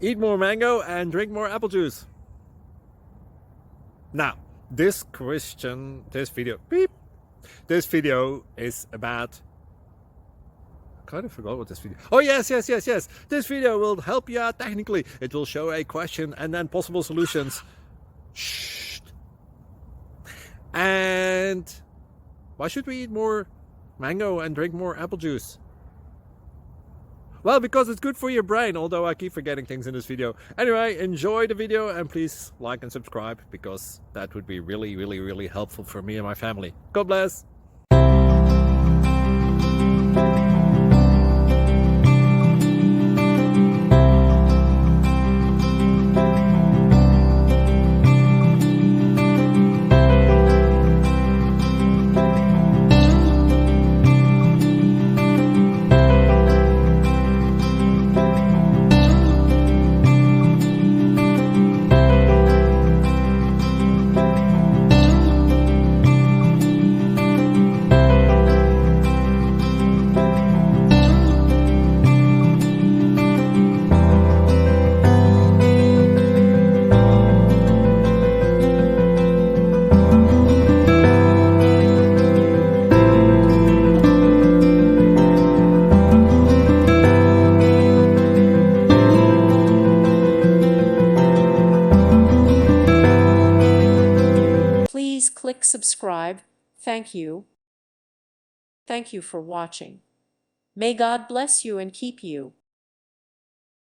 Eat more mango and drink more apple juice. Now, this video is about, I kind of forgot what this video. Oh, yes. This video will help you out technically. It will show a question and then possible solutions. Shh. And why should we eat more mango and drink more apple juice? Well, because it's good for your brain, although I keep forgetting things in this video. Anyway, enjoy the video and please like and subscribe, because that would be really helpful for me and my family. God bless! Please click subscribe. Thank you. Thank you for watching. May God bless you and keep you.